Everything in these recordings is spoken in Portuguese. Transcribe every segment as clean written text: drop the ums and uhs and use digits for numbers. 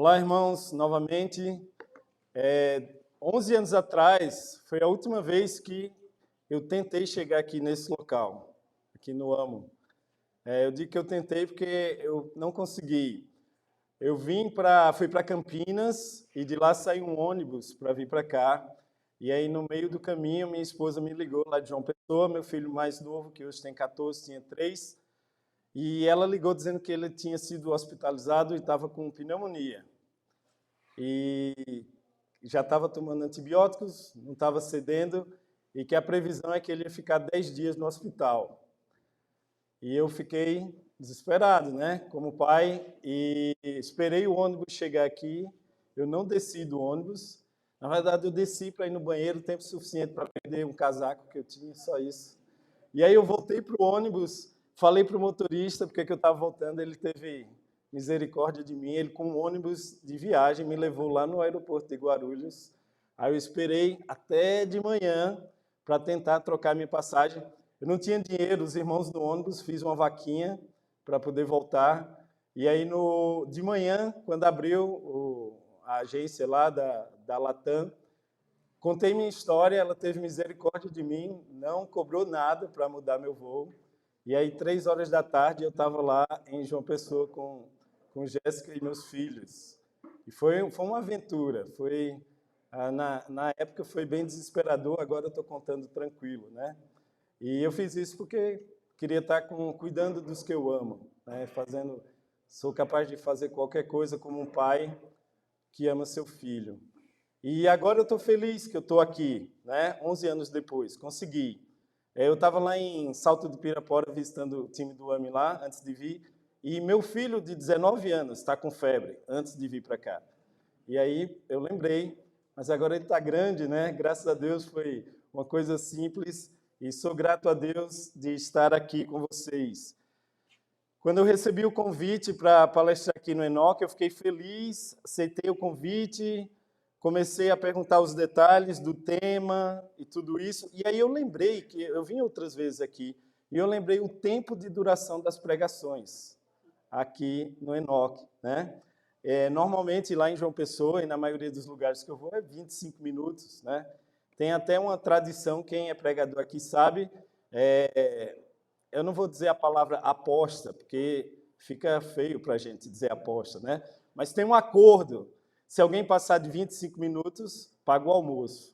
Olá, irmãos, novamente. 11 anos atrás, foi a última vez que eu tentei chegar aqui nesse local, aqui no AMO. Eu digo que eu tentei porque eu não consegui. Eu fui para Campinas e de lá saiu um ônibus para vir para cá. E aí, no meio do caminho, minha esposa me ligou lá de João Pessoa, meu filho mais novo, que hoje tem 14, tinha 3, e ela ligou dizendo que ele tinha sido hospitalizado e estava com pneumonia. E já estava tomando antibióticos, não estava cedendo, e que a previsão é que ele ia ficar 10 dias no hospital. E eu fiquei desesperado, né, como pai, e esperei o ônibus chegar aqui. Eu não desci do ônibus. Na verdade, eu desci para ir no banheiro, tempo suficiente para perder um casaco que eu tinha, só isso. E aí eu voltei para o ônibus, falei para o motorista porque que eu estava voltando, ele teve misericórdia de mim, ele com um ônibus de viagem me levou lá no aeroporto de Guarulhos. Aí eu esperei até de manhã para tentar trocar minha passagem. Eu não tinha dinheiro, os irmãos do ônibus, fiz uma vaquinha para poder voltar. E aí de manhã, quando abriu a agência lá da Latam, contei minha história, ela teve misericórdia de mim, não cobrou nada para mudar meu voo. E aí, 3 horas da tarde, eu estava lá em João Pessoa com Jéssica e meus filhos. E foi uma aventura. Na época foi bem desesperador, agora eu estou contando tranquilo, né? E eu fiz isso porque queria estar cuidando dos que eu amo, né? Sou capaz de fazer qualquer coisa como um pai que ama seu filho. E agora eu estou feliz que eu estou aqui, né? 11 anos depois, consegui. Eu estava lá em Salto do Pirapora visitando o time do AME lá, antes de vir, e meu filho de 19 anos está com febre, antes de vir para cá. E aí eu lembrei, mas agora ele está grande, né? Graças a Deus foi uma coisa simples, e sou grato a Deus de estar aqui com vocês. Quando eu recebi o convite para palestrar aqui no Enoque, eu fiquei feliz, aceitei o convite, comecei a perguntar os detalhes do tema e tudo isso. E aí eu lembrei que eu vim outras vezes aqui, e eu lembrei o tempo de duração das pregações aqui no Enoque, né? Normalmente lá em João Pessoa, e na maioria dos lugares que eu vou, é 25 minutos, né? Tem até uma tradição, quem é pregador aqui sabe, eu não vou dizer a palavra aposta, porque fica feio para a gente dizer aposta, né? Mas tem um acordo. Se alguém passar de 25 minutos, paga o almoço.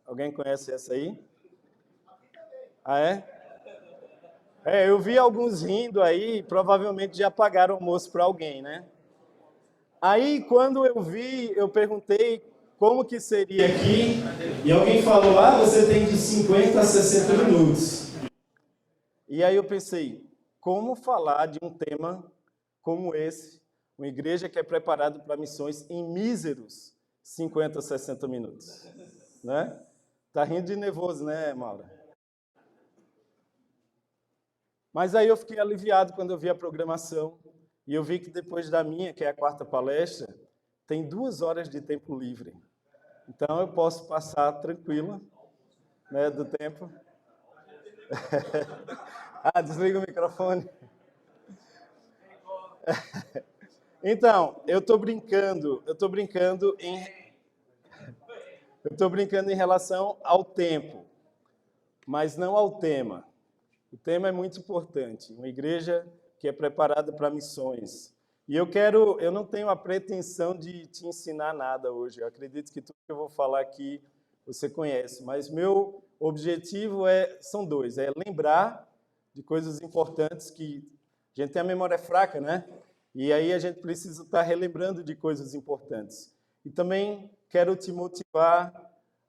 Alguém conhece essa aí? Ah, é? Eu vi alguns rindo aí, provavelmente já pagaram o almoço para alguém, né? Aí, quando eu vi, eu perguntei como que seria aqui, e alguém falou, você tem de 50 a 60 minutos. E aí eu pensei, como falar de um tema como esse, uma igreja que é preparada para missões em míseros 50, 60 minutos, né? Tá rindo de nervoso, né, Maura? Mas aí eu fiquei aliviado quando eu vi a programação, e eu vi que depois da minha, que é a 4ª palestra, tem 2 horas de tempo livre. Então eu posso passar tranquilo, né, do tempo. Desliga o microfone. Então, eu estou brincando em relação ao tempo, mas não ao tema. O tema é muito importante, uma igreja que é preparada para missões. E eu não tenho a pretensão de te ensinar nada hoje, eu acredito que tudo que eu vou falar aqui você conhece, mas meu objetivo são 2, lembrar de coisas importantes que a gente tem a memória fraca, né? E aí a gente precisa estar relembrando de coisas importantes. E também quero te motivar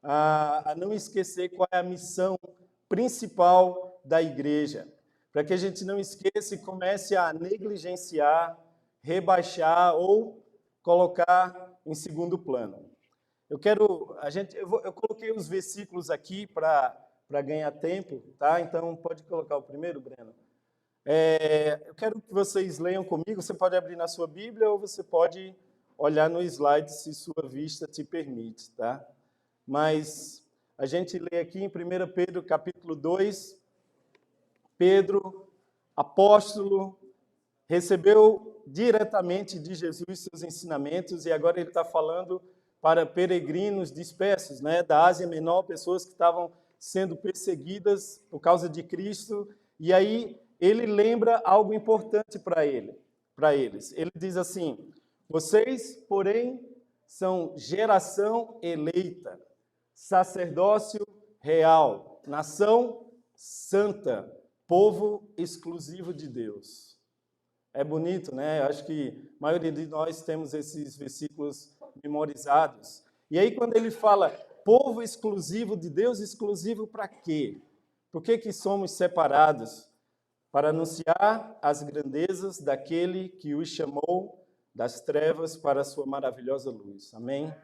a não esquecer qual é a missão principal da igreja, para que a gente não esqueça e comece a negligenciar, rebaixar ou colocar em segundo plano. Eu coloquei os versículos aqui para ganhar tempo, tá? Então pode colocar o primeiro, Breno. Eu quero que vocês leiam comigo. Você pode abrir na sua Bíblia ou você pode olhar no slide, se sua vista te permite, tá? Mas a gente lê aqui em 1 Pedro, capítulo 2, Pedro, apóstolo, recebeu diretamente de Jesus seus ensinamentos e agora ele está falando para peregrinos dispersos, né, da Ásia Menor, pessoas que estavam sendo perseguidas por causa de Cristo. E aí ele lembra algo importante para eles. Ele diz assim: vocês, porém, são geração eleita, sacerdócio real, nação santa, povo exclusivo de Deus. É bonito, né? Eu acho que a maioria de nós temos esses versículos memorizados. E aí quando ele fala povo exclusivo de Deus, exclusivo para quê? Por que somos separados? Para anunciar as grandezas daquele que os chamou das trevas para a sua maravilhosa luz. Amém?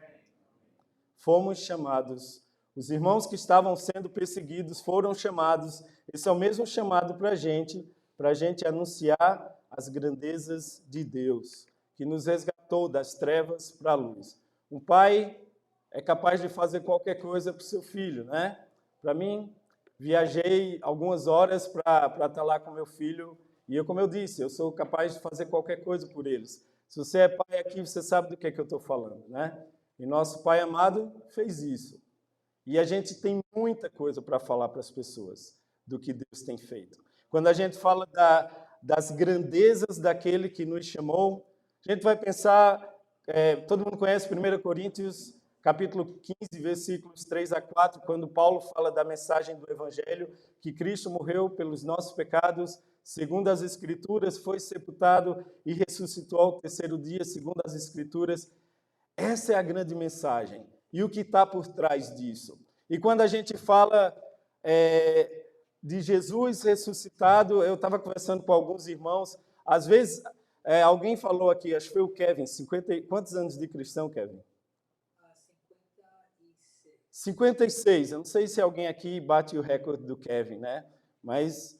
Fomos chamados. Os irmãos que estavam sendo perseguidos foram chamados. Esse é o mesmo chamado para a gente anunciar as grandezas de Deus, que nos resgatou das trevas para a luz. Um pai é capaz de fazer qualquer coisa para o seu filho, né? Para mim, viajei algumas horas para estar lá com meu filho e como eu disse, eu sou capaz de fazer qualquer coisa por eles. Se você é pai aqui, você sabe do que eu estou falando, né? E nosso Pai amado fez isso. E a gente tem muita coisa para falar para as pessoas do que Deus tem feito. Quando a gente fala das grandezas daquele que nos chamou, a gente vai pensar, todo mundo conhece 1 Coríntios, capítulo 15, versículos 3 a 4, quando Paulo fala da mensagem do Evangelho, que Cristo morreu pelos nossos pecados, segundo as Escrituras, foi sepultado e ressuscitou ao terceiro dia, segundo as Escrituras. Essa é a grande mensagem. E o que está por trás disso? E quando a gente fala de Jesus ressuscitado, eu estava conversando com alguns irmãos, às vezes alguém falou aqui, acho que foi o Kevin, quantos anos de cristão, Kevin? 56. Eu não sei se alguém aqui bate o recorde do Kevin, né? Mas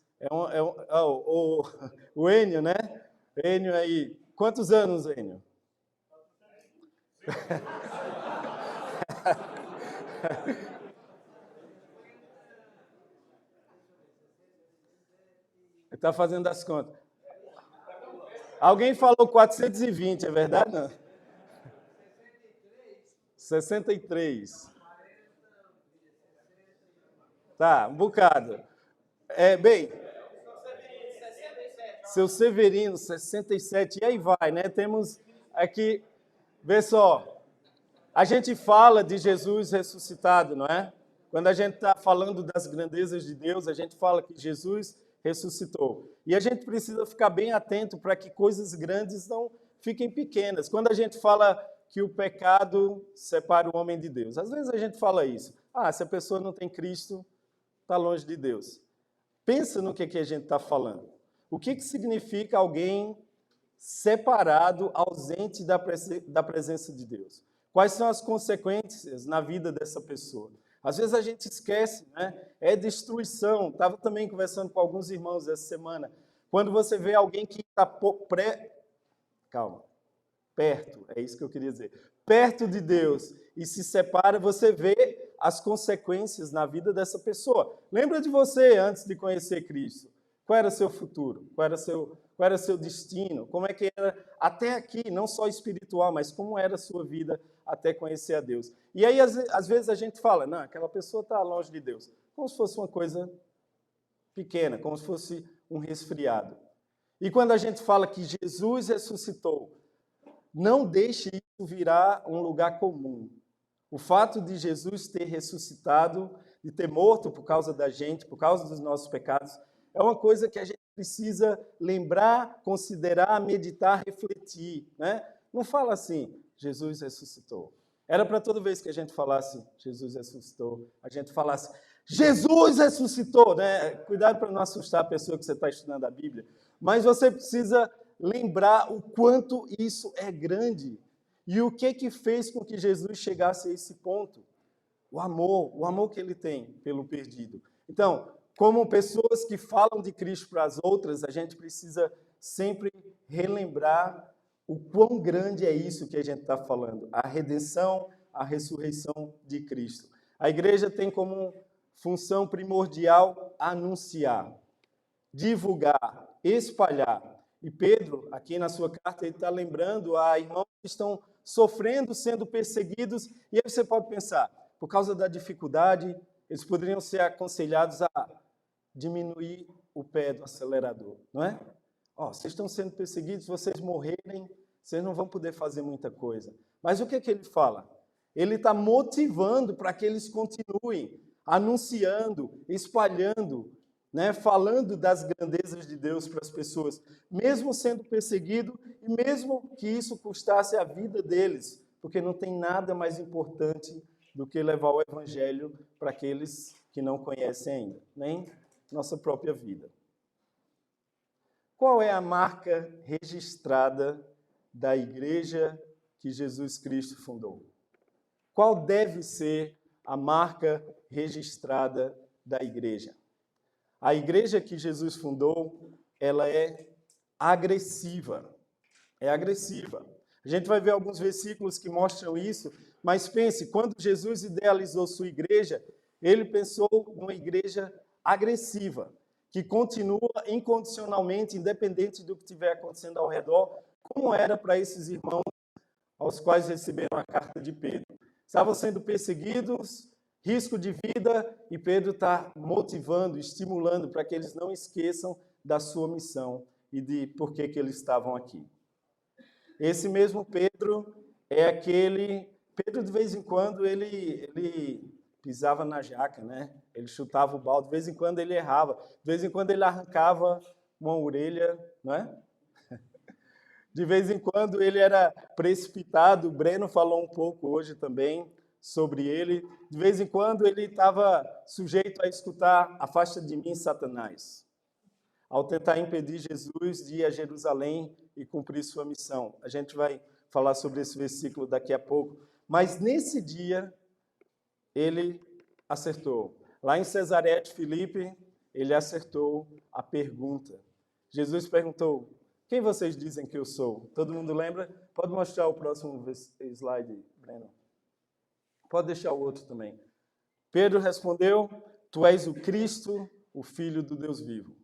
o Enio, né? Enio aí. Quantos anos, Enio? Ele está fazendo as contas. Alguém falou 420, é verdade? Não? 63. Tá, um bocado. Bem, seu Severino, 67. E aí vai, né? Temos aqui, vê só, a gente fala de Jesus ressuscitado, não é? Quando a gente está falando das grandezas de Deus, a gente fala que Jesus ressuscitou. E a gente precisa ficar bem atento para que coisas grandes não fiquem pequenas. Quando a gente fala que o pecado separa o homem de Deus, às vezes a gente fala isso. Se a pessoa não tem Cristo, está longe de Deus. Pensa no que a gente está falando. O que significa alguém separado, ausente da presença de Deus? Quais são as consequências na vida dessa pessoa? Às vezes a gente esquece, né? É destruição. Estava também conversando com alguns irmãos essa semana. Quando você vê alguém que está perto, é isso que eu queria dizer, perto de Deus e se separa, você vê as consequências na vida dessa pessoa. Lembra de você antes de conhecer Cristo. Qual era seu futuro? Qual era seu destino? Como é que era até aqui, não só espiritual, mas como era a sua vida até conhecer a Deus? E aí, às vezes, a gente fala, não, aquela pessoa está longe de Deus. Como se fosse uma coisa pequena, como se fosse um resfriado. E quando a gente fala que Jesus ressuscitou, não deixe isso virar um lugar comum. O fato de Jesus ter ressuscitado, de ter morto por causa da gente, por causa dos nossos pecados, é uma coisa que a gente precisa lembrar, considerar, meditar, refletir, né? Não fala assim, Jesus ressuscitou. Era para toda vez que a gente falasse Jesus ressuscitou, a gente falasse Jesus ressuscitou, né? Cuidado para não assustar a pessoa que você está estudando a Bíblia. Mas você precisa lembrar o quanto isso é grande e o que fez com que Jesus chegasse a esse ponto. O amor que ele tem pelo perdido. Então, como pessoas que falam de Cristo para as outras, a gente precisa sempre relembrar o quão grande é isso que a gente está falando, a redenção, a ressurreição de Cristo. A igreja tem como função primordial anunciar, divulgar, espalhar. E Pedro, aqui na sua carta, ele está lembrando a irmãos que estão sofrendo, sendo perseguidos. E aí você pode pensar, por causa da dificuldade, eles poderiam ser aconselhados a diminuir o pé do acelerador, não é? Ó, vocês estão sendo perseguidos, se vocês morrerem, vocês não vão poder fazer muita coisa. Mas o que é que ele fala? Ele está motivando para que eles continuem anunciando, espalhando, né, falando das grandezas de Deus para as pessoas, mesmo sendo perseguido e mesmo que isso custasse a vida deles, porque não tem nada mais importante do que levar o evangelho para aqueles que não conhecem ainda, nem nossa própria vida. Qual é a marca registrada da igreja que Jesus Cristo fundou? Qual deve ser a marca registrada da igreja? A igreja que Jesus fundou, ela é agressiva. É agressiva. A gente vai ver alguns versículos que mostram isso, mas pense, quando Jesus idealizou sua igreja, ele pensou numa igreja agressiva, que continua incondicionalmente, independente do que estiver acontecendo ao redor, como era para esses irmãos aos quais receberam a carta de Pedro. Estavam sendo perseguidos, risco de vida, e Pedro está motivando, estimulando para que eles não esqueçam da sua missão e de por que eles estavam aqui. Esse mesmo Pedro é aquele... Pedro, de vez em quando, ele pisava na jaca, né? Ele chutava o balde, de vez em quando ele errava, de vez em quando ele arrancava uma orelha, não é? De vez em quando ele era precipitado, o Breno falou um pouco hoje também sobre ele. De vez em quando ele estava sujeito a escutar "Afasta de mim, Satanás", ao tentar impedir Jesus de ir a Jerusalém e cumprir sua missão. A gente vai falar sobre esse versículo daqui a pouco. Mas nesse dia, ele acertou. Lá em Cesareia de Filipe, ele acertou a pergunta. Jesus perguntou: quem vocês dizem que eu sou? Todo mundo lembra? Pode mostrar o próximo slide, Breno. Pode deixar o outro também. Pedro respondeu: tu és o Cristo, o Filho do Deus vivo.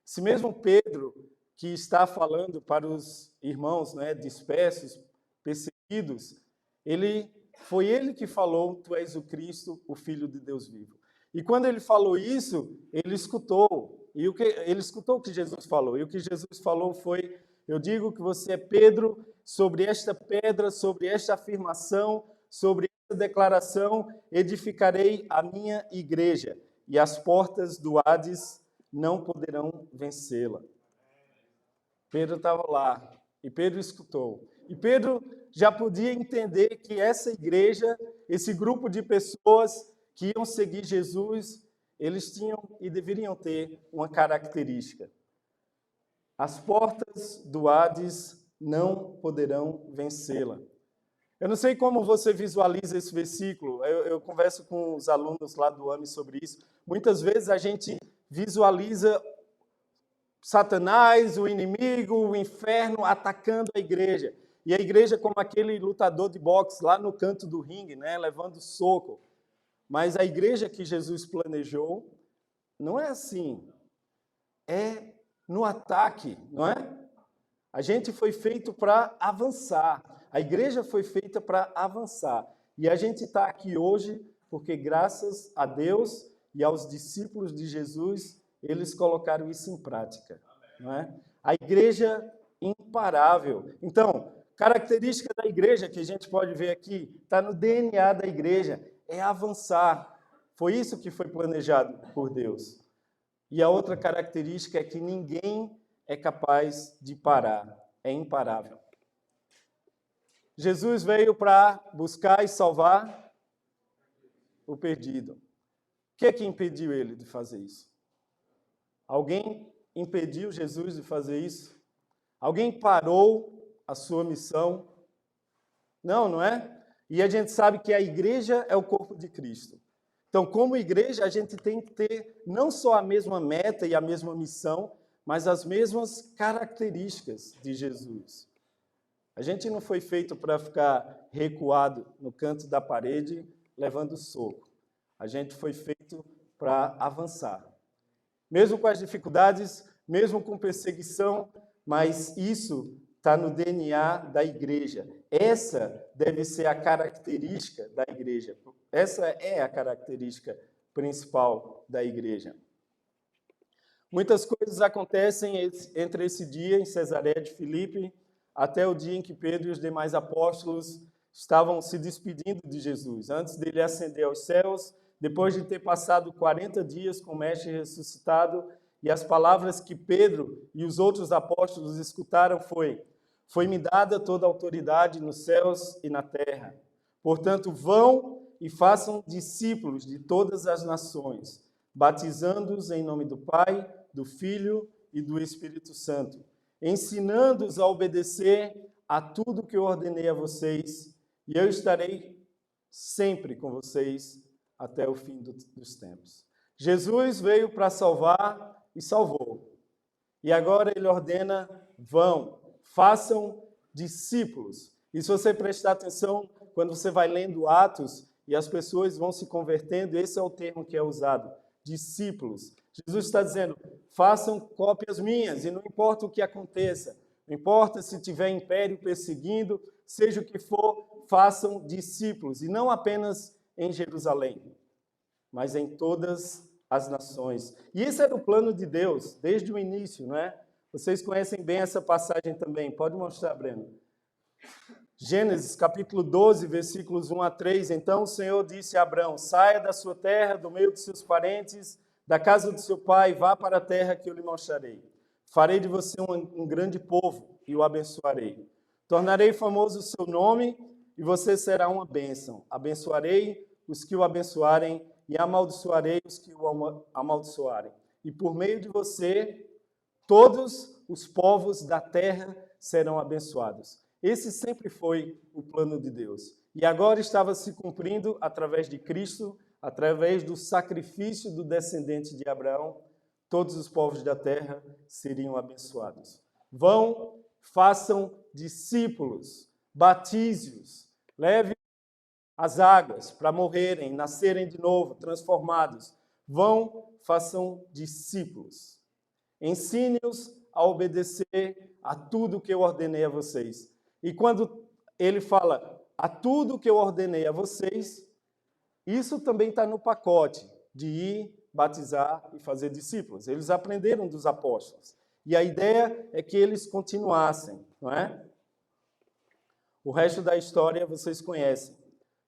Esse mesmo Pedro que está falando para os irmãos, né, dispersos, perseguidos, foi ele que falou: tu és o Cristo, o Filho de Deus vivo. E quando ele falou isso, ele escutou. E ele escutou o que Jesus falou. E o que Jesus falou foi: eu digo que você é Pedro, sobre esta pedra, sobre esta afirmação, sobre esta declaração, edificarei a minha igreja, e as portas do Hades não poderão vencê-la. Pedro estava lá, e Pedro escutou. E Pedro já podia entender que essa igreja, esse grupo de pessoas que iam seguir Jesus, eles tinham e deveriam ter uma característica: as portas do Hades não poderão vencê-la. Eu não sei como você visualiza esse versículo. Eu converso com os alunos lá do AME sobre isso. Muitas vezes a gente visualiza Satanás, o inimigo, o inferno atacando a igreja. E a igreja como aquele lutador de boxe lá no canto do ringue, né, levando soco. Mas a igreja que Jesus planejou não é assim. É no ataque, não é? A gente foi feito para avançar. A igreja foi feita para avançar. E a gente está aqui hoje porque, graças a Deus e aos discípulos de Jesus, eles colocaram isso em prática, não é? A igreja imparável. Então, característica da igreja que a gente pode ver aqui, está no DNA da igreja, é avançar. Foi isso que foi planejado por Deus. E a outra característica é que ninguém é capaz de parar, é imparável. Jesus veio para buscar e salvar o perdido. O que é que impediu ele de fazer isso? Alguém impediu Jesus de fazer isso? Alguém parou a sua missão? Não, não é? E a gente sabe que a igreja é o corpo de Cristo. Então, como igreja, a gente tem que ter não só a mesma meta e a mesma missão, mas as mesmas características de Jesus. A gente não foi feito para ficar recuado no canto da parede, levando soco. A gente foi feito para avançar. Mesmo com as dificuldades, mesmo com perseguição, mas isso está no DNA da igreja. Essa deve ser a característica da igreja. Essa é a característica principal da igreja. Muitas coisas acontecem entre esse dia em Cesareia de Filipe até o dia em que Pedro e os demais apóstolos estavam se despedindo de Jesus, antes dele ascender aos céus, depois de ter passado 40 dias com o Mestre ressuscitado, e as palavras que Pedro e os outros apóstolos escutaram foi-me dada toda a autoridade nos céus e na terra. Portanto, vão e façam discípulos de todas as nações, batizando-os em nome do Pai, do Filho e do Espírito Santo, ensinando-os a obedecer a tudo que eu ordenei a vocês, e eu estarei sempre com vocês até o fim dos tempos. Jesus veio para salvar e salvou. E agora ele ordena, vão, façam discípulos. E se você prestar atenção, quando você vai lendo Atos e as pessoas vão se convertendo, esse é o termo que é usado, discípulos. Jesus está dizendo, façam cópias minhas, e não importa o que aconteça, não importa se tiver império perseguindo, seja o que for, façam discípulos, e não apenas em Jerusalém, mas em todas as nações. E esse era o plano de Deus, desde o início, não é? Vocês conhecem bem essa passagem também, pode mostrar, Breno. Gênesis, capítulo 12, versículos 1 a 3. Então o Senhor disse a Abrão, saia da sua terra, do meio de seus parentes, da casa de seu pai, vá para a terra que eu lhe mostrarei. Farei de você um grande povo e o abençoarei. Tornarei famoso o seu nome e você será uma bênção. Abençoarei os que o abençoarem e amaldiçoarei os que o amaldiçoarem. E por meio de você, todos os povos da terra serão abençoados. Esse sempre foi o plano de Deus. E agora estava se cumprindo através de Cristo, através do sacrifício do descendente de Abraão, todos os povos da terra seriam abençoados. Vão, façam discípulos, batize-os, leve as águas para morrerem, nascerem de novo, transformados. Vão, façam discípulos. Ensine-os a obedecer a tudo que eu ordenei a vocês. E quando ele fala a tudo que eu ordenei a vocês, isso também está no pacote de ir, batizar e fazer discípulos. Eles aprenderam dos apóstolos. E a ideia é que eles continuassem, não é? O resto da história vocês conhecem.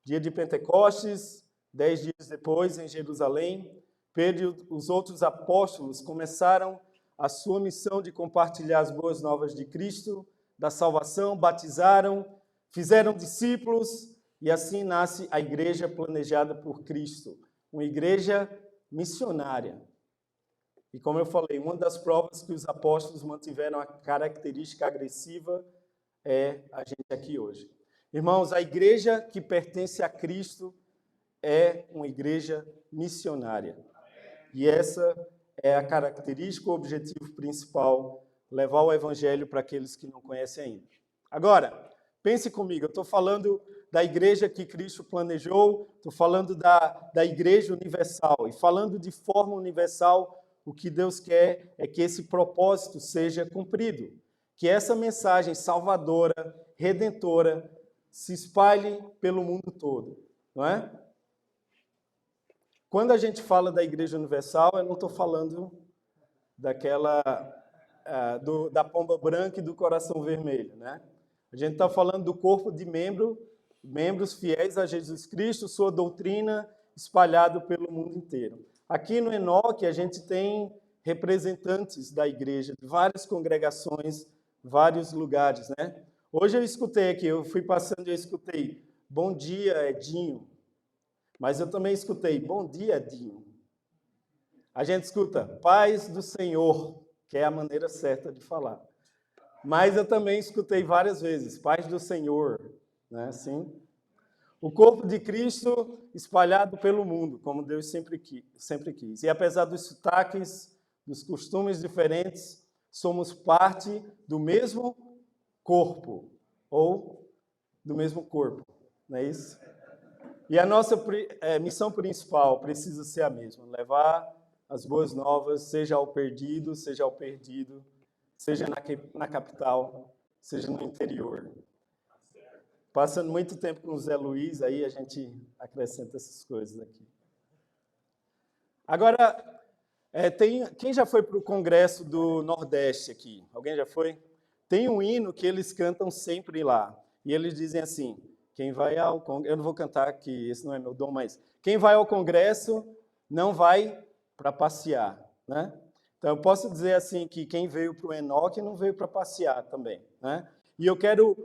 Dia de Pentecostes, 10 dias depois, em Jerusalém, Pedro e os outros apóstolos começaram a sua missão de compartilhar as boas novas de Cristo, da salvação, batizaram, fizeram discípulos, e assim nasce a igreja planejada por Cristo, uma igreja missionária. E como eu falei, uma das provas que os apóstolos mantiveram a característica agressiva é a gente aqui hoje. Irmãos, a igreja que pertence a Cristo é uma igreja missionária. E essa é a característica, o objetivo principal, levar o evangelho para aqueles que não conhecem ainda. Agora, pense comigo, eu estou falando da igreja que Cristo planejou, estou falando da igreja universal, e falando de forma universal, o que Deus quer é que esse propósito seja cumprido, que essa mensagem salvadora, redentora, se espalhe pelo mundo todo, não é? Quando a gente fala da igreja universal, eu não estou falando da pomba branca e do coração vermelho, né? A gente está falando do corpo de membros fiéis a Jesus Cristo, sua doutrina espalhado pelo mundo inteiro. Aqui no Enoque, a gente tem representantes da igreja, de várias congregações, vários lugares, né? Hoje eu escutei aqui, eu fui passando e eu escutei, bom dia, Edinho. Mas eu também escutei, bom dia, Edinho. A gente escuta, paz do Senhor, que é a maneira certa de falar. Mas eu também escutei várias vezes, paz do Senhor, né? Assim. O corpo de Cristo espalhado pelo mundo, como Deus sempre quis. E apesar dos sotaques, dos costumes diferentes, somos parte do mesmo corpo, ou do mesmo corpo, não é isso? E a nossa missão principal precisa ser a mesma, levar as boas novas, seja ao perdido, seja na capital, seja no interior. Passando muito tempo com o Zé Luiz, aí a gente acrescenta essas coisas aqui. Agora, quem já foi para o Congresso do Nordeste aqui? Alguém já foi? Tem um hino que eles cantam sempre lá. E eles dizem assim, quem vai ao Congresso... Eu não vou cantar, que esse não é meu dom, mas... Quem vai ao Congresso não vai para passear, né? Então, eu posso dizer assim que quem veio para o Enoque não veio para passear também, né? E eu quero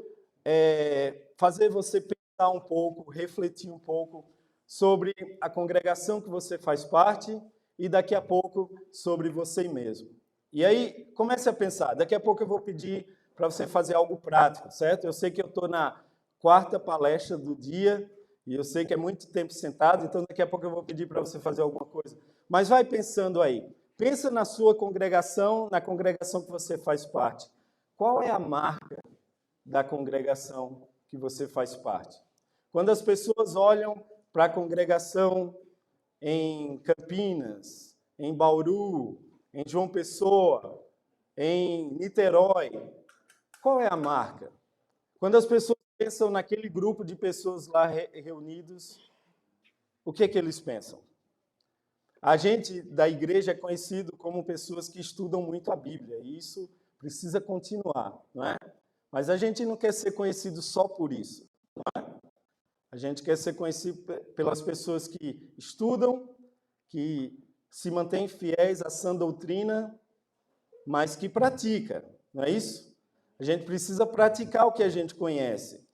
fazer você pensar um pouco, refletir um pouco sobre a congregação que você faz parte e daqui a pouco sobre você mesmo. E aí, comece a pensar. Daqui a pouco eu vou pedir para você fazer algo prático, certo? Eu sei que eu estou na 4ª palestra do dia e eu sei que é muito tempo sentado, então daqui a pouco eu vou pedir para você fazer alguma coisa. Mas vai pensando aí. Pensa na sua congregação, na congregação que você faz parte. Qual é a marca da congregação que você faz parte? Quando as pessoas olham para a congregação em Campinas, em Bauru, em João Pessoa, em Niterói, qual é a marca? Quando as pessoas pensam naquele grupo de pessoas lá reunidos, o que é que eles pensam? A gente da igreja é conhecido como pessoas que estudam muito a Bíblia, e isso precisa continuar, não é? Mas a gente não quer ser conhecido só por isso, não é? A gente quer ser conhecido pelas pessoas que estudam, que se mantêm fiéis à sã doutrina, mas que pratica, não é isso? A gente precisa praticar o que a gente conhece.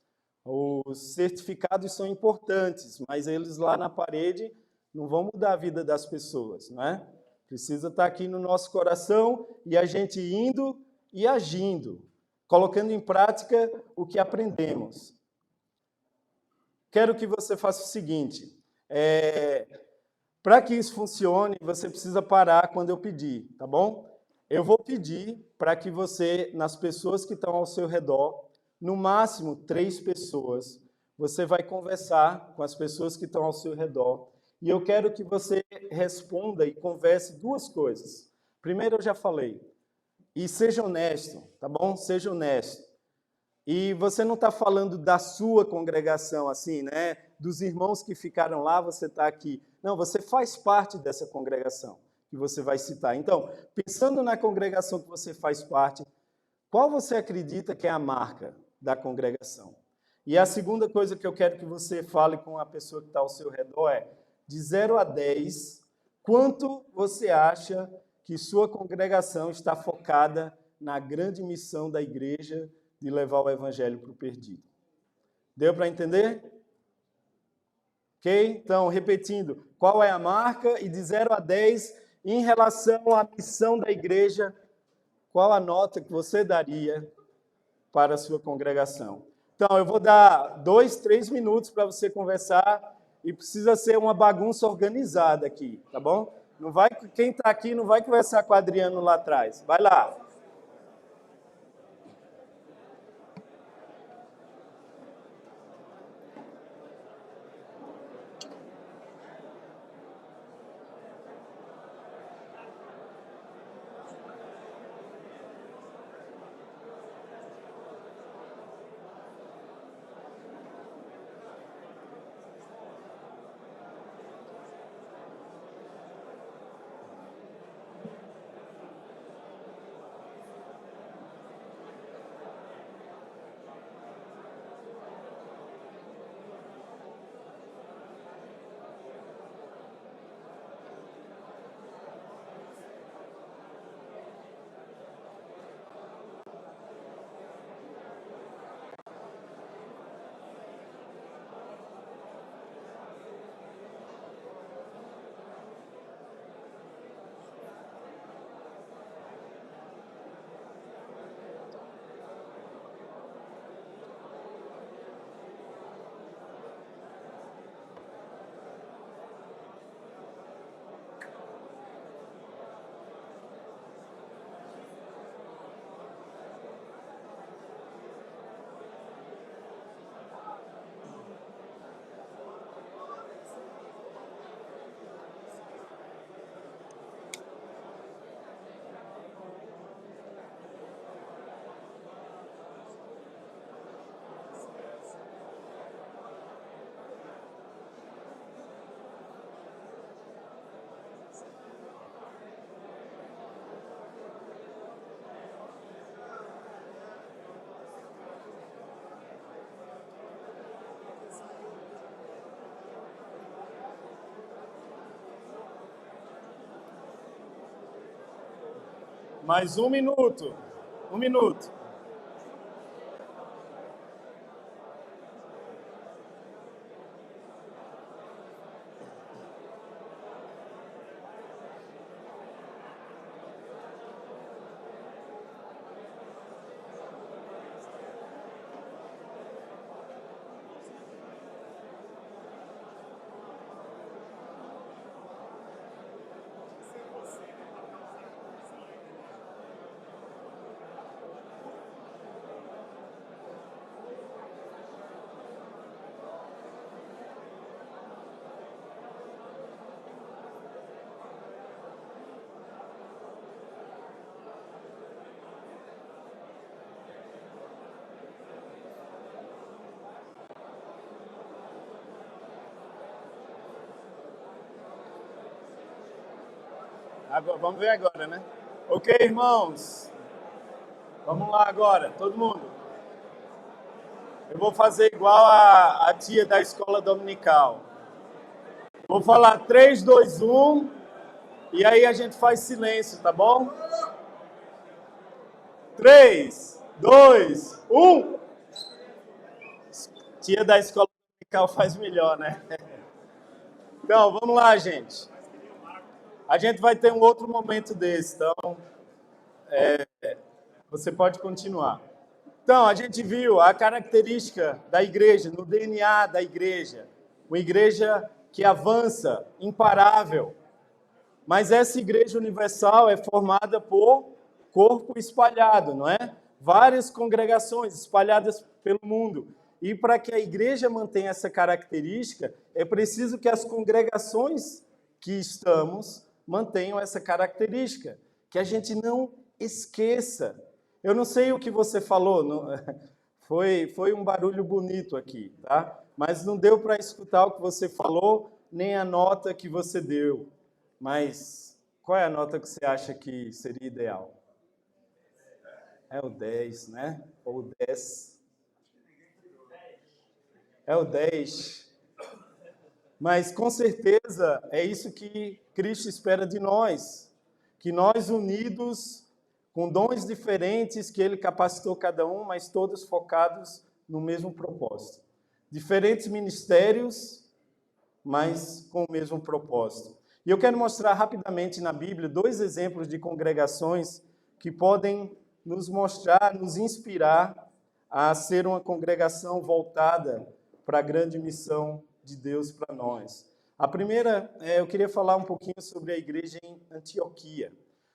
Os certificados são importantes, mas eles lá na parede não vão mudar a vida das pessoas, não é? Precisa estar aqui no nosso coração e a gente indo e agindo, colocando em prática o que aprendemos. Quero que você faça o seguinte, para que isso funcione, você precisa parar quando eu pedir, tá bom? Eu vou pedir para que você, nas pessoas que estão ao seu redor, no máximo 3 pessoas, você vai conversar com as pessoas que estão ao seu redor, e eu quero que você responda e converse 2 coisas. Primeiro, eu já falei, e seja honesto, tá bom? Seja honesto. E você não está falando da sua congregação, assim, né? Dos irmãos que ficaram lá, você está aqui. Não, você faz parte dessa congregação que você vai citar. Então, pensando na congregação que você faz parte, qual você acredita que é a marca da congregação? E a segunda coisa que eu quero que você fale com a pessoa que está ao seu redor é, de 0 a 10, quanto você acha que sua congregação está focada na grande missão da igreja de levar o evangelho para o perdido? Deu para entender? Ok? Então, repetindo, qual é a marca? E de 0 a 10, em relação à missão da igreja, qual a nota que você daria para a sua congregação? Então, eu vou dar 2, 3 minutos para você conversar e precisa ser uma bagunça organizada aqui, tá bom? Não vai, quem está aqui não vai conversar com o Adriano lá atrás. Vai lá. Mais 1 minuto. 1 minuto. Agora, vamos ver agora, né? Ok, irmãos. Vamos lá agora, todo mundo. Eu vou fazer igual a tia da escola dominical. Vou falar 3, 2, 1. E aí a gente faz silêncio, tá bom? 3, 2, 1. Tia da escola dominical faz melhor, né? Então, vamos lá, gente. A gente vai ter um outro momento desse, então você pode continuar. Então, a gente viu a característica da igreja, no DNA da igreja. Uma igreja que avança, imparável. Mas essa igreja universal é formada por corpo espalhado, não é? Várias congregações espalhadas pelo mundo. E para que a igreja mantenha essa característica, é preciso que as congregações que estamos mantenham essa característica, que a gente não esqueça. Eu não sei o que você falou, não, foi um barulho bonito aqui, tá? Mas não deu para escutar o que você falou, nem a nota que você deu. Mas qual é a nota que você acha que seria ideal? É o 10, né? Ou o 10. É o 10. Mas com certeza é isso que Cristo espera de nós. Que nós unidos, com dons diferentes que Ele capacitou cada um, mas todos focados no mesmo propósito. Diferentes ministérios, mas com o mesmo propósito. E eu quero mostrar rapidamente na Bíblia 2 exemplos de congregações que podem nos mostrar, nos inspirar a ser uma congregação voltada para a grande missão de Deus para nós. A primeira, eu queria falar um pouquinho sobre a igreja em Antioquia.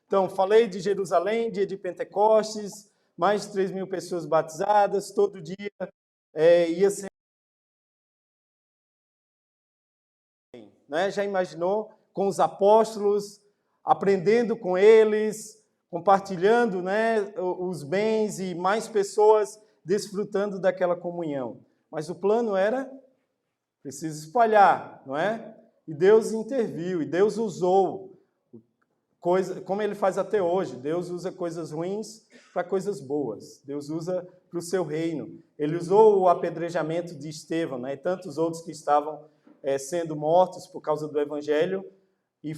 Então, falei de Jerusalém, dia de Pentecostes, mais de 3.000 pessoas batizadas, todo dia ia ser... Né? Já imaginou? Com os apóstolos, aprendendo com eles, compartilhando, né, os bens e mais pessoas desfrutando daquela comunhão. Mas o plano era, preciso espalhar, não é? E Deus interviu, e Deus usou, como Ele faz até hoje. Deus usa coisas ruins para coisas boas. Deus usa para o seu reino. Ele usou o apedrejamento de Estevão, né, e tantos outros que estavam sendo mortos por causa do Evangelho, e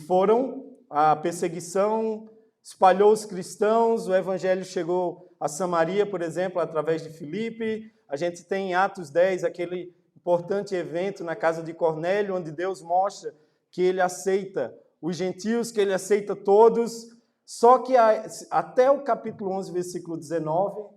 a perseguição espalhou os cristãos, o Evangelho chegou a Samaria, por exemplo, através de Filipe. A gente tem em Atos 10 aquele importante evento na casa de Cornélio, onde Deus mostra que Ele aceita os gentios, que Ele aceita todos, só que até o capítulo 11, versículo 19,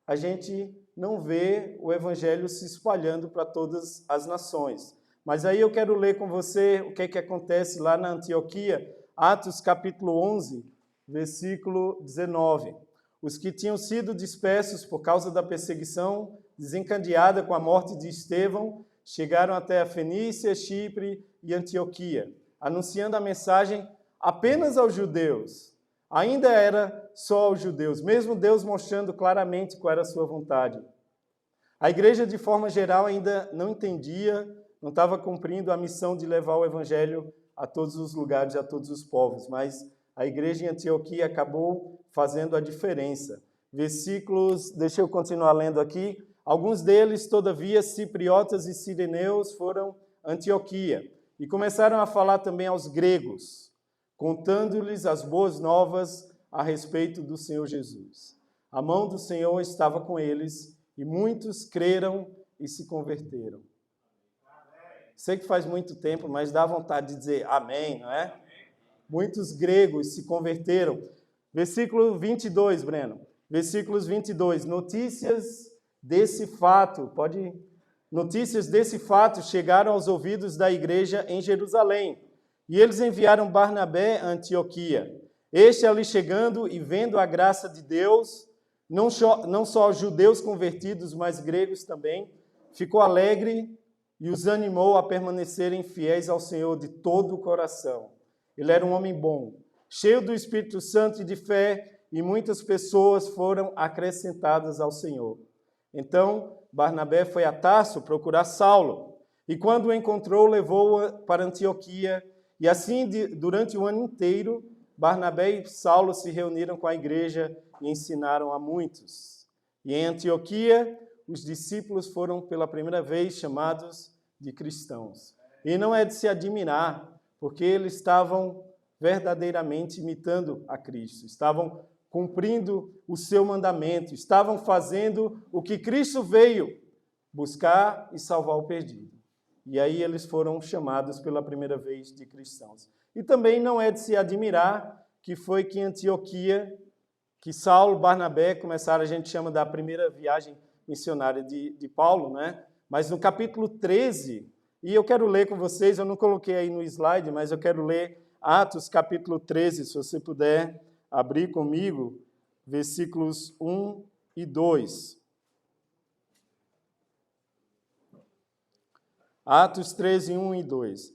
a gente não vê o Evangelho se espalhando para todas as nações. Mas aí eu quero ler com você o que acontece lá na Antioquia, Atos capítulo 11, versículo 19. Os que tinham sido dispersos por causa da perseguição desencadeada com a morte de Estevão chegaram até a Fenícia, Chipre e Antioquia, anunciando a mensagem apenas aos judeus. Ainda era só aos judeus, mesmo Deus mostrando claramente qual era a sua vontade. A igreja, de forma geral, ainda não entendia, não estava cumprindo a missão de levar o evangelho a todos os lugares, a todos os povos, mas a igreja em Antioquia acabou fazendo a diferença. Versículos, deixa eu continuar lendo aqui. Alguns deles, todavia, cipriotas e cireneus, foram a Antioquia e começaram a falar também aos gregos, contando-lhes as boas novas a respeito do Senhor Jesus. A mão do Senhor estava com eles e muitos creram e se converteram. Sei que faz muito tempo, mas dá vontade de dizer amém, não é? Muitos gregos se converteram. Versículo 22, Breno. Versículos 22. Notícias desse fato chegaram aos ouvidos da igreja em Jerusalém. E eles enviaram Barnabé a Antioquia. Este ali chegando e vendo a graça de Deus, não só judeus convertidos, mas gregos também, ficou alegre e os animou a permanecerem fiéis ao Senhor de todo o coração. Ele era um homem bom, cheio do Espírito Santo e de fé, e muitas pessoas foram acrescentadas ao Senhor. Então, Barnabé foi a Tarso procurar Saulo, e quando o encontrou, levou-o para Antioquia, e assim, durante o ano inteiro, Barnabé e Saulo se reuniram com a igreja e ensinaram a muitos. E em Antioquia, os discípulos foram pela primeira vez chamados de cristãos. E não é de se admirar, porque eles estavam verdadeiramente imitando a Cristo, estavam cumprindo o seu mandamento, estavam fazendo o que Cristo veio buscar e salvar o perdido. E aí eles foram chamados pela primeira vez de cristãos. E também não é de se admirar que foi que em Antioquia, que Saulo, Barnabé começaram, a gente chama da primeira viagem missionária de Paulo, né? Mas no capítulo 13, e eu quero ler com vocês, eu não coloquei aí no slide, mas eu quero ler Atos capítulo 13, se você puder abrir comigo, versículos 1 e 2. Atos 13, 1 e 2.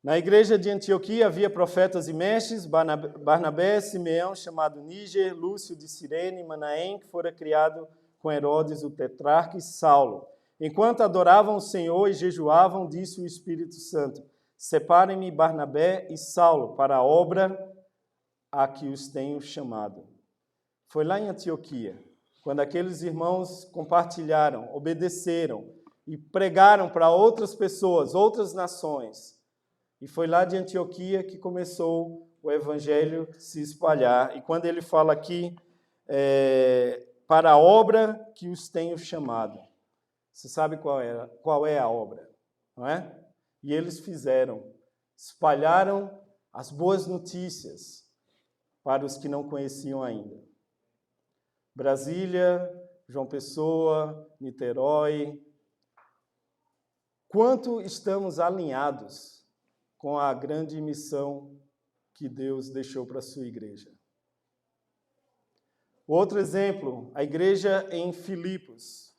Na igreja de Antioquia havia profetas e mestres, Barnabé, Simeão, chamado Níger, Lúcio de Cirene, Manaém, que fora criado com Herodes, o tetrarca, e Saulo. Enquanto adoravam o Senhor e jejuavam, disse o Espírito Santo: separem-me Barnabé e Saulo para a obra a que os tenho chamado. Foi lá em Antioquia, quando aqueles irmãos compartilharam, obedeceram e pregaram para outras pessoas, outras nações. E foi lá de Antioquia que começou o evangelho se espalhar. E quando ele fala aqui, para a obra que os tenho chamado. Você sabe qual é a obra, não é? E eles fizeram, espalharam as boas notícias para os que não conheciam ainda. Brasília, João Pessoa, Niterói. Quanto estamos alinhados com a grande missão que Deus deixou para a sua igreja? Outro exemplo, a igreja em Filipos.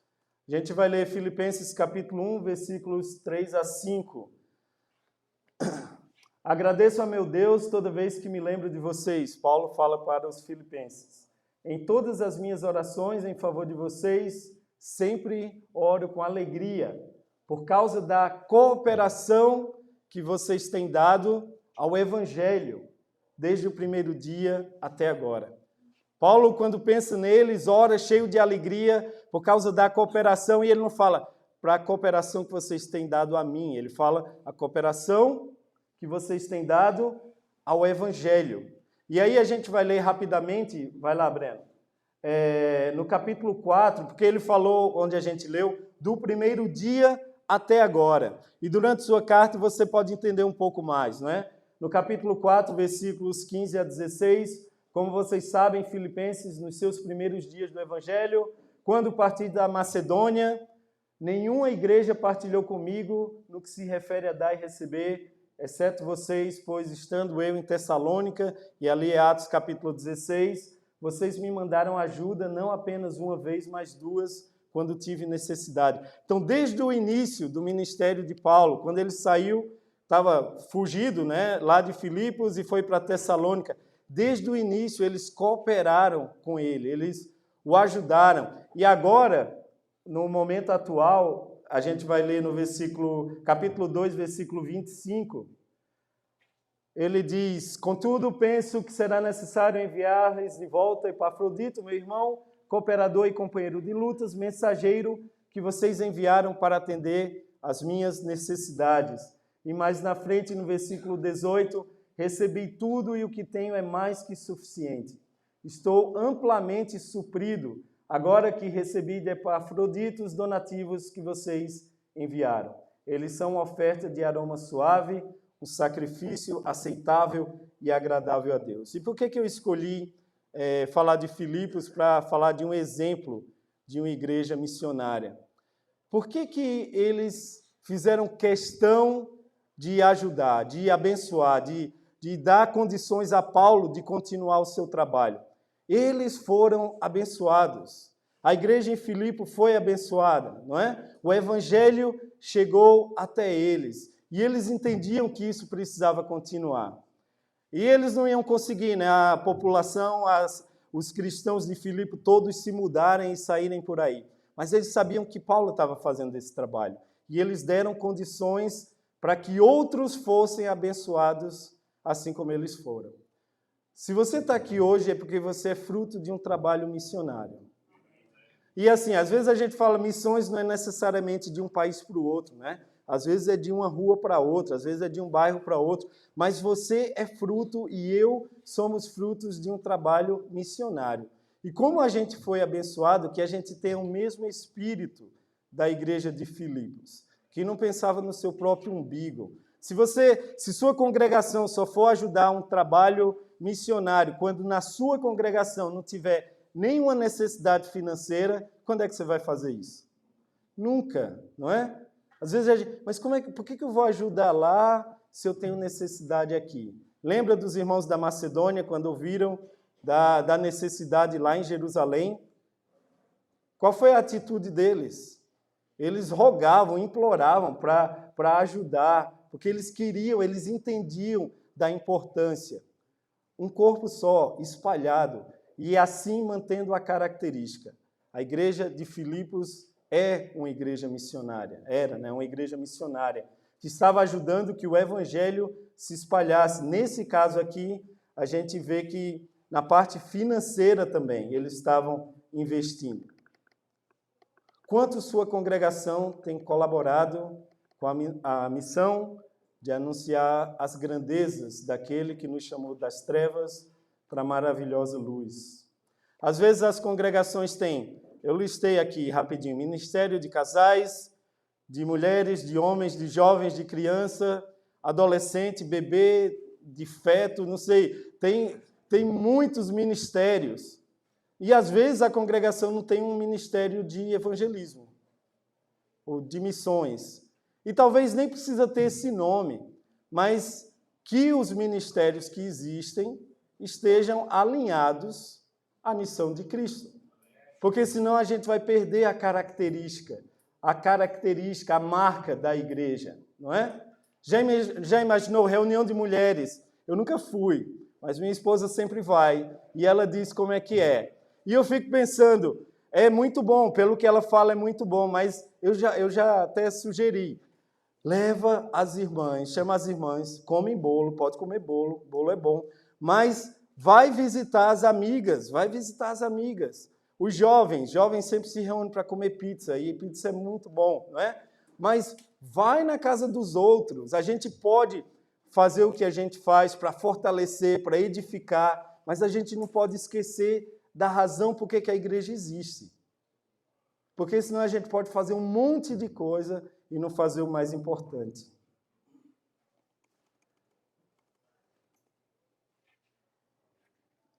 A gente vai ler Filipenses capítulo 1, versículos 3 a 5. Agradeço a meu Deus toda vez que me lembro de vocês. Paulo fala para os filipenses. Em todas as minhas orações em favor de vocês, sempre oro com alegria, por causa da cooperação que vocês têm dado ao Evangelho, desde o primeiro dia até agora. Paulo, quando pensa neles, ora cheio de alegria por causa da cooperação, e ele não fala para a cooperação que vocês têm dado a mim, ele fala a cooperação que vocês têm dado ao Evangelho. E aí a gente vai ler rapidamente, vai lá, Breno, no capítulo 4, porque ele falou, onde a gente leu, do primeiro dia até agora. E durante sua carta você pode entender um pouco mais, não é? No capítulo 4, versículos 15 a 16, como vocês sabem, Filipenses, nos seus primeiros dias do Evangelho, quando parti da Macedônia, nenhuma igreja partilhou comigo no que se refere a dar e receber, exceto vocês, pois estando eu em Tessalônica, e ali é Atos capítulo 16, vocês me mandaram ajuda não apenas uma vez, mas duas, quando tive necessidade. Então, desde o início do ministério de Paulo, quando ele saiu, estava fugido, né, lá de Filipos e foi para Tessalônica, desde o início eles cooperaram com ele, eles o ajudaram. E agora, no momento atual, a gente vai ler no capítulo 2, versículo 25, ele diz: contudo, penso que será necessário enviar-lhes de volta Epafrodito, meu irmão, cooperador e companheiro de lutas, mensageiro que vocês enviaram para atender às minhas necessidades. E mais na frente, no versículo 18, recebi tudo e o que tenho é mais que suficiente. Estou amplamente suprido, agora que recebi de Epafrodito os donativos que vocês enviaram. Eles são uma oferta de aroma suave, um sacrifício aceitável e agradável a Deus. E por que eu escolhi falar de Filipos para falar de um exemplo de uma igreja missionária? Por que eles fizeram questão de ajudar, de abençoar, de dar condições a Paulo de continuar o seu trabalho? Eles foram abençoados. A igreja em Filipe foi abençoada, não é? O evangelho chegou até eles e eles entendiam que isso precisava continuar. E eles não iam conseguir, né? A população, os cristãos de Filipe todos se mudarem e saírem por aí. Mas eles sabiam que Paulo estava fazendo esse trabalho. E eles deram condições para que outros fossem abençoados assim como eles foram. Se você está aqui hoje é porque você é fruto de um trabalho missionário. E assim, às vezes a gente fala missões não é necessariamente de um país para o outro, né? Às vezes é de uma rua para outra, às vezes é de um bairro para outro, mas você é fruto e eu somos frutos de um trabalho missionário. E como a gente foi abençoado, que a gente tem o mesmo espírito da igreja de Filipos, que não pensava no seu próprio umbigo. Se sua congregação só for ajudar um trabalho missionário, quando na sua congregação não tiver nenhuma necessidade financeira, quando é que você vai fazer isso? Nunca, não é? Às vezes a gente, mas por que eu vou ajudar lá se eu tenho necessidade aqui? Lembra dos irmãos da Macedônia, quando ouviram da necessidade lá em Jerusalém? Qual foi a atitude deles? Eles rogavam, imploravam para ajudar, porque eles queriam, eles entendiam da importância. Um corpo só, espalhado, e assim mantendo a característica. A igreja de Filipos é uma igreja missionária, era, né, uma igreja missionária, que estava ajudando que o evangelho se espalhasse. Nesse caso aqui, a gente vê que na parte financeira também, eles estavam investindo. Quanto sua congregação tem colaborado com a missão de anunciar as grandezas daquele que nos chamou das trevas para a maravilhosa luz? Às vezes as congregações têm, eu listei aqui rapidinho, ministério de casais, de mulheres, de homens, de jovens, de criança, adolescente, bebê, de feto, não sei, tem muitos ministérios. E às vezes a congregação não tem um ministério de evangelismo, ou de missões. E talvez nem precisa ter esse nome, mas que os ministérios que existem estejam alinhados à missão de Cristo. Porque senão a gente vai perder a característica, a marca da igreja, não é? Já imaginou reunião de mulheres? Eu nunca fui, mas minha esposa sempre vai, e ela diz como é que é. E eu fico pensando, é muito bom, pelo que ela fala é muito bom, mas eu já até sugeri, leva as irmãs, chama as irmãs, comem bolo, pode comer bolo, bolo é bom, mas vai visitar as amigas, Os jovens sempre se reúnem para comer pizza, e pizza é muito bom, não é? Mas vai na casa dos outros, a gente pode fazer o que a gente faz para fortalecer, para edificar, mas a gente não pode esquecer da razão por que a igreja existe. Porque senão a gente pode fazer um monte de coisa e não fazer o mais importante.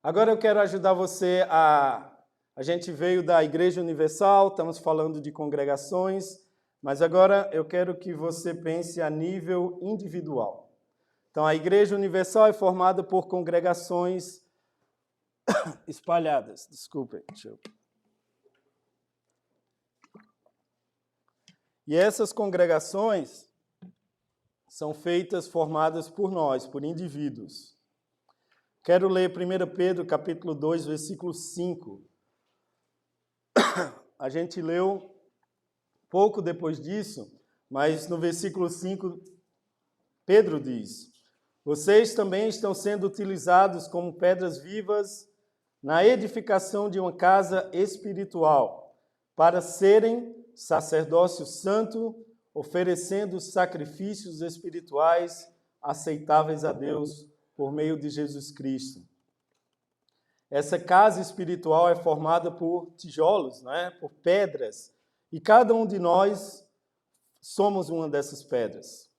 Agora eu quero ajudar você A gente veio da Igreja Universal, estamos falando de congregações, mas agora eu quero que você pense a nível individual. Então, a Igreja Universal é formada por congregações espalhadas. Desculpem, E essas congregações são formadas por nós, por indivíduos. Quero ler 1 Pedro, capítulo 2, versículo 5. A gente leu pouco depois disso, mas no versículo 5, Pedro diz: vocês também estão sendo utilizados como pedras vivas na edificação de uma casa espiritual, para serem sacerdócio santo, oferecendo sacrifícios espirituais aceitáveis a Deus por meio de Jesus Cristo. Essa casa espiritual é formada por tijolos, né? Por pedras. E cada um de nós somos uma dessas pedras.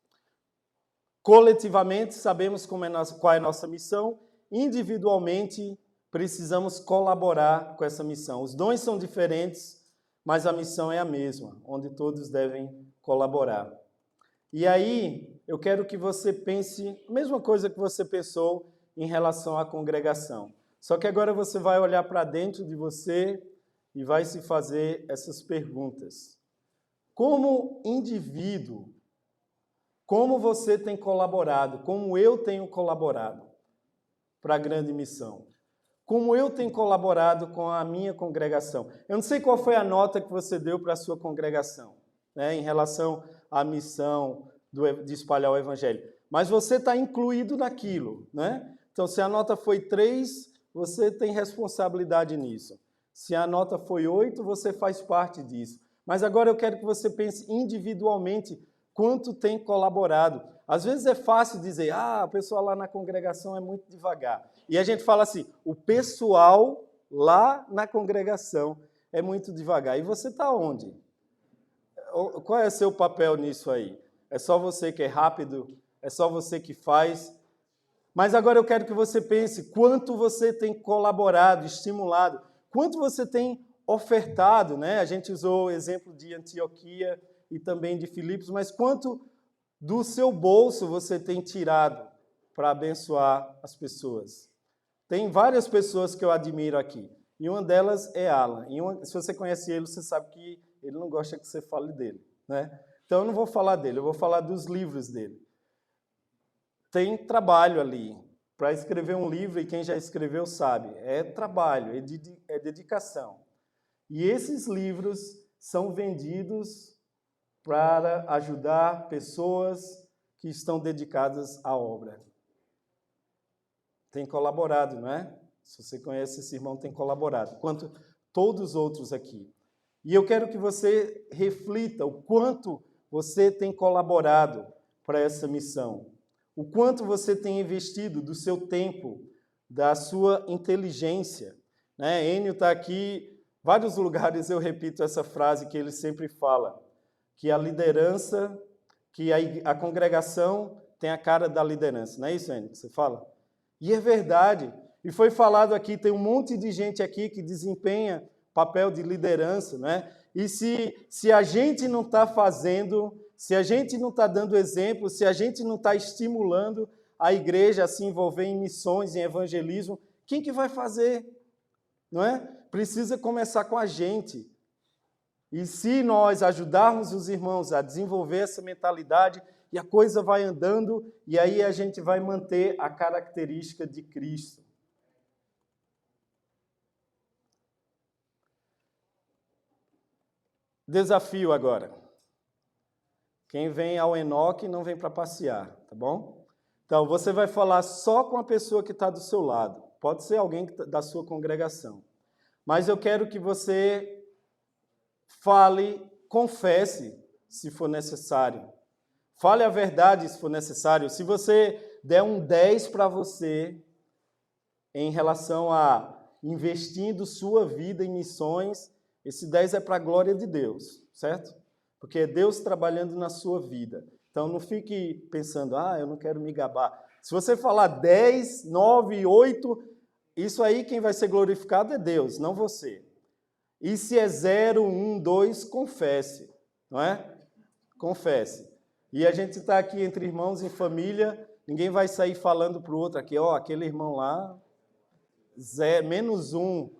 Coletivamente, sabemos qual é a nossa missão. Individualmente, precisamos colaborar com essa missão. Os dons são diferentes, mas a missão é a mesma, onde todos devem colaborar. E aí, eu quero que você pense a mesma coisa que você pensou em relação à congregação. Só que agora você vai olhar para dentro de você e vai se fazer essas perguntas. Como indivíduo, como você tem colaborado, como eu tenho colaborado para a grande missão? Como eu tenho colaborado com a minha congregação? Eu não sei qual foi a nota que você deu para a sua congregação, né, em relação à missão de espalhar o evangelho. Mas você está incluído naquilo, né? Então, se a nota foi 3, você tem responsabilidade nisso. Se a nota foi 8, você faz parte disso. Mas agora eu quero que você pense individualmente quanto tem colaborado. Às vezes é fácil dizer, a pessoa lá na congregação é muito devagar. E a gente fala assim, o pessoal lá na congregação é muito devagar. E você está onde? Qual é o seu papel nisso aí? É só você que é rápido? É só você que faz? Mas agora eu quero que você pense quanto você tem colaborado, estimulado, quanto você tem ofertado, né? A gente usou o exemplo de Antioquia e também de Filipos, mas quanto do seu bolso você tem tirado para abençoar as pessoas? Tem várias pessoas que eu admiro aqui, e uma delas é Alan. Se você conhece ele, você sabe que ele não gosta que você fale dele, né? Então eu não vou falar dele, eu vou falar dos livros dele. Tem trabalho ali. Para escrever um livro, e quem já escreveu sabe, é trabalho, é dedicação. E esses livros são vendidos para ajudar pessoas que estão dedicadas à obra. Tem colaborado, não é? Se você conhece esse irmão, tem colaborado, quanto todos os outros aqui. E eu quero que você reflita o quanto você tem colaborado para essa missão. O quanto você tem investido do seu tempo, da sua inteligência. Né? Enio está aqui, vários lugares eu repito essa frase que ele sempre fala, que a liderança, que a congregação tem a cara da liderança. Não é isso, Enio, que você fala? E é verdade. E foi falado aqui, tem um monte de gente aqui que desempenha papel de liderança, né? E se a gente não está fazendo, se a gente não está dando exemplo, se a gente não está estimulando a igreja a se envolver em missões, em evangelismo, quem que vai fazer? Não é? Precisa começar com a gente. E se nós ajudarmos os irmãos a desenvolver essa mentalidade, e a coisa vai andando, e aí a gente vai manter a característica de Cristo. Desafio agora. Quem vem ao Enoque não vem para passear, tá bom? Então, você vai falar só com a pessoa que está do seu lado. Pode ser alguém da sua congregação. Mas eu quero que você fale, confesse, se for necessário. Fale a verdade, se for necessário. Se você der um 10 para você em relação a investindo sua vida em missões, esse 10 é para a glória de Deus, certo? Porque é Deus trabalhando na sua vida. Então não fique pensando, eu não quero me gabar. Se você falar 10, 9, 8, isso aí quem vai ser glorificado é Deus, não você. E se é 0, 1, 2, confesse, não é? Confesse. E a gente está aqui entre irmãos em família, ninguém vai sair falando para o outro aqui, aquele irmão lá, -1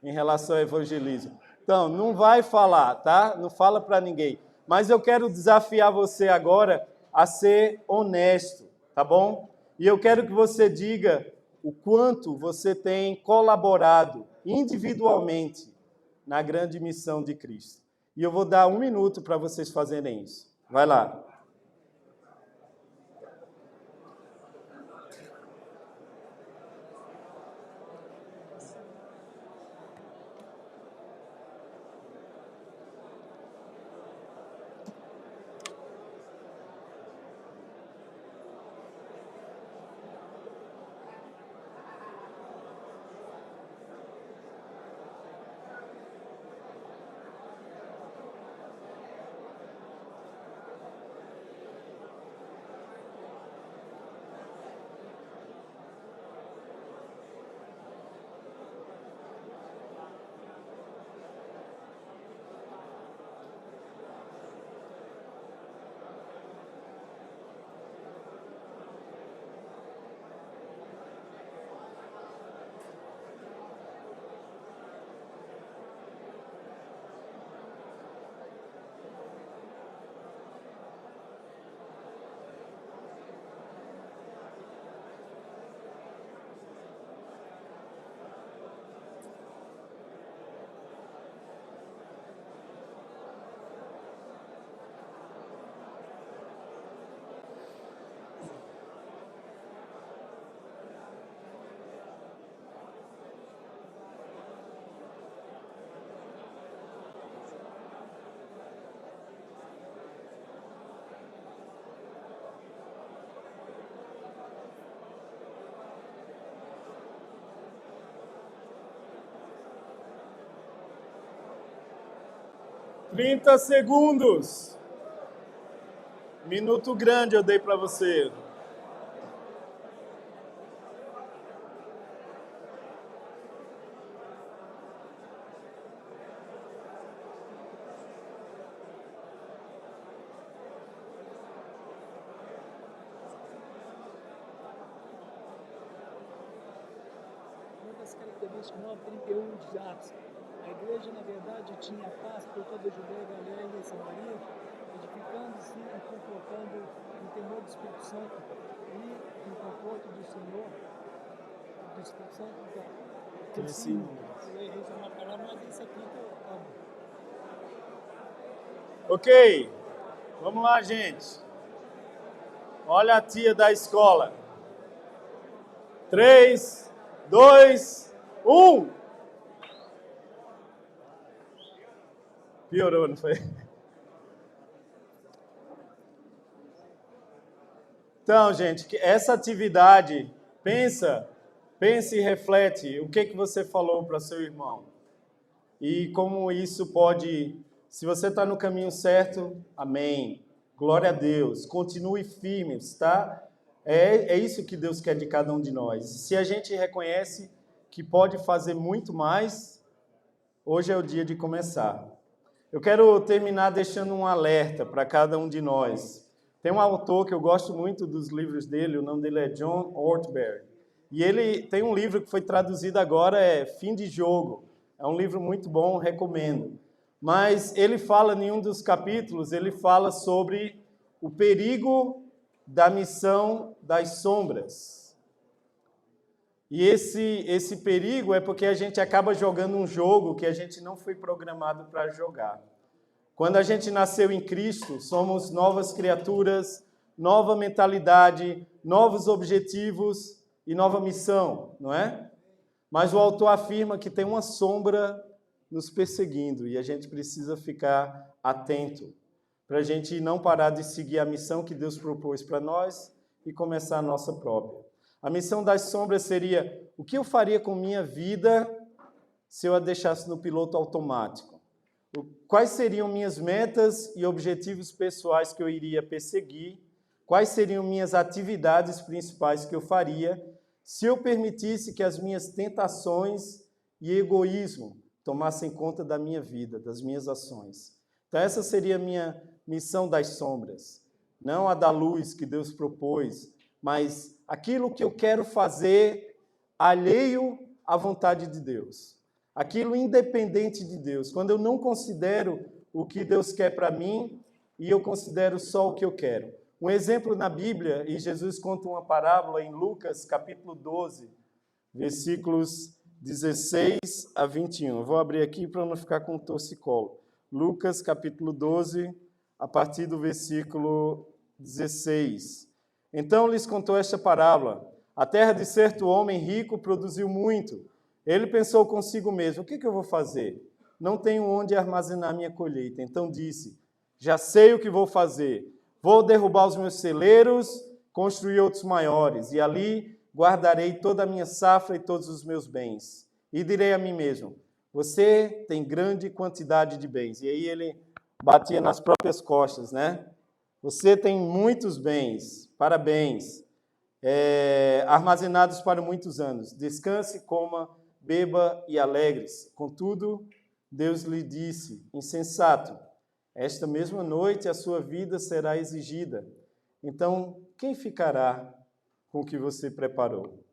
em relação ao evangelismo. Então, não vai falar, tá? Não fala para ninguém. Mas eu quero desafiar você agora a ser honesto, tá bom? E eu quero que você diga o quanto você tem colaborado individualmente na grande missão de Cristo. E eu vou dar 1 minuto para vocês fazerem isso. Vai lá. 30 segundos. Minuto grande eu dei para você. Uma das características 9:31 de Atos. A igreja, na verdade, tinha paz por toda a Judéia, Galiléia e Samaria, edificando-se e confortando no temor do Espírito Santo e no conforto do Senhor, do Espírito Santo. Então, Sim. eu errei uma palavra, mas isso aqui que eu acabo. Ok, vamos lá, gente. Olha a tia da escola. 3, 2, 1. Piorou, não foi? Então, gente, essa atividade, pensa e reflete o que você falou para seu irmão. E como isso pode, se você está no caminho certo, amém. Glória a Deus. Continue firme, tá? É isso que Deus quer de cada um de nós. Se a gente reconhece que pode fazer muito mais, hoje é o dia de começar. Eu quero terminar deixando um alerta para cada um de nós. Tem um autor que eu gosto muito dos livros dele, o nome dele é John Ortberg. E ele tem um livro que foi traduzido agora, é Fim de Jogo. É um livro muito bom, recomendo. Mas ele fala, em um dos capítulos, ele fala sobre o perigo da missão das sombras. E esse perigo é porque a gente acaba jogando um jogo que a gente não foi programado para jogar. Quando a gente nasceu em Cristo, somos novas criaturas, nova mentalidade, novos objetivos e nova missão, não é? Mas o autor afirma que tem uma sombra nos perseguindo e a gente precisa ficar atento para a gente não parar de seguir a missão que Deus propôs para nós e começar a nossa própria. A missão das sombras seria: o que eu faria com minha vida se eu a deixasse no piloto automático? Quais seriam minhas metas e objetivos pessoais que eu iria perseguir? Quais seriam minhas atividades principais que eu faria se eu permitisse que as minhas tentações e egoísmo tomassem conta da minha vida, das minhas ações? Então essa seria a minha missão das sombras. Não a da luz que Deus propôs, mas aquilo que eu quero fazer alheio à vontade de Deus. Aquilo independente de Deus. Quando eu não considero o que Deus quer para mim e eu considero só o que eu quero. Um exemplo na Bíblia, e Jesus conta uma parábola em Lucas, capítulo 12, versículos 16 a 21. Eu vou abrir aqui para não ficar com torcicolo. Lucas, capítulo 12, a partir do versículo 16. Então lhes contou esta parábola. A terra de certo homem rico produziu muito. Ele pensou consigo mesmo: o que eu vou fazer? Não tenho onde armazenar minha colheita. Então disse: já sei o que vou fazer. Vou derrubar os meus celeiros, construir outros maiores, e ali guardarei toda a minha safra e todos os meus bens. E direi a mim mesmo: você tem grande quantidade de bens. E aí ele batia nas próprias costas, né? Você tem muitos bens, parabéns, armazenados para muitos anos. Descanse, coma, beba e alegre-se. Contudo, Deus lhe disse: insensato, esta mesma noite a sua vida será exigida. Então, quem ficará com o que você preparou?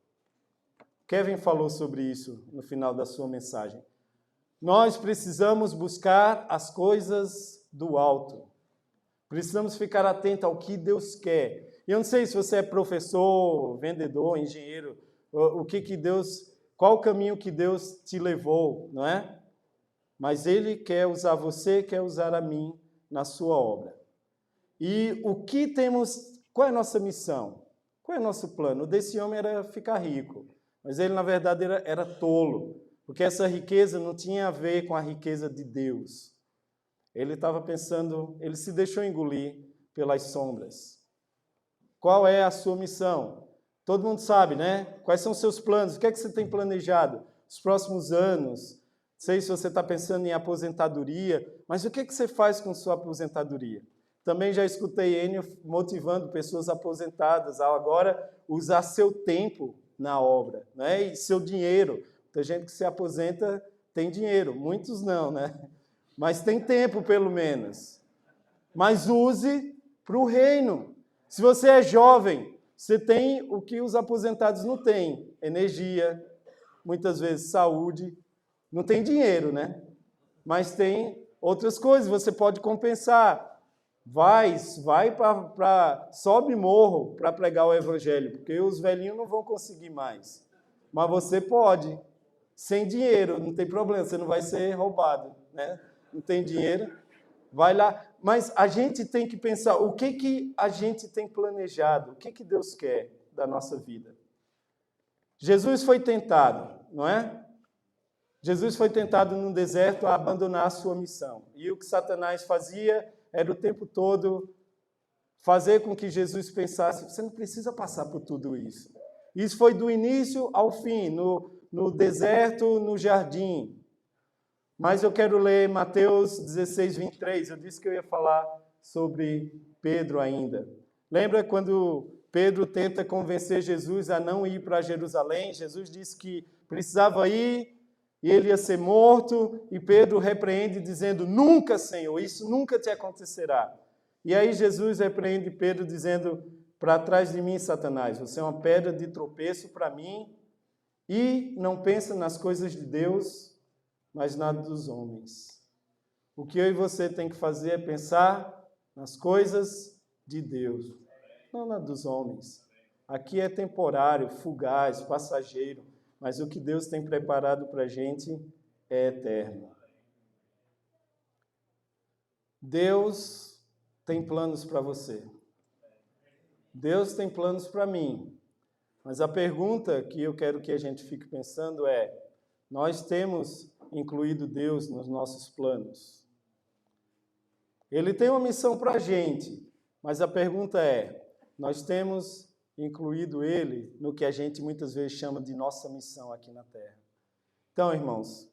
Kevin falou sobre isso no final da sua mensagem. Nós precisamos buscar as coisas do alto. Precisamos ficar atento ao que Deus quer. Eu não sei se você é professor, vendedor, engenheiro, qual o caminho que Deus te levou, não é? Mas Ele quer usar você, quer usar a mim na sua obra. E qual é a nossa missão? Qual é o nosso plano? O desse homem era ficar rico, mas ele, na verdade, era tolo, porque essa riqueza não tinha a ver com a riqueza de Deus. Ele estava pensando, ele se deixou engolir pelas sombras. Qual é a sua missão? Todo mundo sabe, né? Quais são os seus planos? O que é que você tem planejado? Os próximos anos? sei se você está pensando em aposentadoria, mas o que você faz com sua aposentadoria? Também já escutei Enio motivando pessoas aposentadas a agora usar seu tempo na obra, né? E seu dinheiro. Tem gente que se aposenta, tem dinheiro, muitos não, né? Mas tem tempo, pelo menos. Mas use para o reino. Se você é jovem, você tem o que os aposentados não têm: energia, muitas vezes saúde. Não tem dinheiro, né? Mas tem outras coisas, você pode compensar. Sobe morro para pregar o evangelho, porque os velhinhos não vão conseguir mais. Mas você pode, sem dinheiro, não tem problema, você não vai ser roubado, né? Não tem dinheiro, vai lá. Mas a gente tem que pensar, o que a gente tem planejado? O que Deus quer da nossa vida? Jesus foi tentado, não é? Jesus foi tentado no deserto a abandonar a sua missão. E o que Satanás fazia era o tempo todo fazer com que Jesus pensasse: você não precisa passar por tudo isso. Isso foi do início ao fim, no deserto, no jardim. Mas eu quero ler Mateus 16, 23. Eu disse que eu ia falar sobre Pedro ainda. Lembra quando Pedro tenta convencer Jesus a não ir para Jerusalém? Jesus disse que precisava ir e ele ia ser morto, e Pedro repreende dizendo: nunca, Senhor, isso nunca te acontecerá. E aí Jesus repreende Pedro dizendo: para trás de mim, Satanás, você é uma pedra de tropeço para mim, e não pensa nas coisas de Deus, mas nas dos homens. O que eu e você tem que fazer é pensar nas coisas de Deus, não nas dos homens. Aqui é temporário, fugaz, passageiro, mas o que Deus tem preparado para a gente é eterno. Deus tem planos para você. Deus tem planos para mim. Mas a pergunta que eu quero que a gente fique pensando é: nós temos incluído Deus nos nossos planos? Ele tem uma missão para a gente, mas a pergunta é: nós temos incluído Ele no que a gente muitas vezes chama de nossa missão aqui na Terra? Então, irmãos,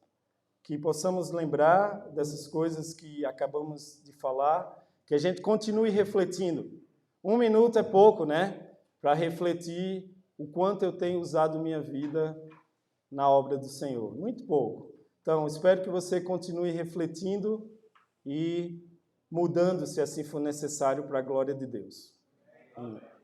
que possamos lembrar dessas coisas que acabamos de falar, que a gente continue refletindo. 1 minuto é pouco, né? Para refletir o quanto eu tenho usado minha vida na obra do Senhor. Muito pouco. Então, espero que você continue refletindo e mudando, se assim for necessário, para a glória de Deus. Amém.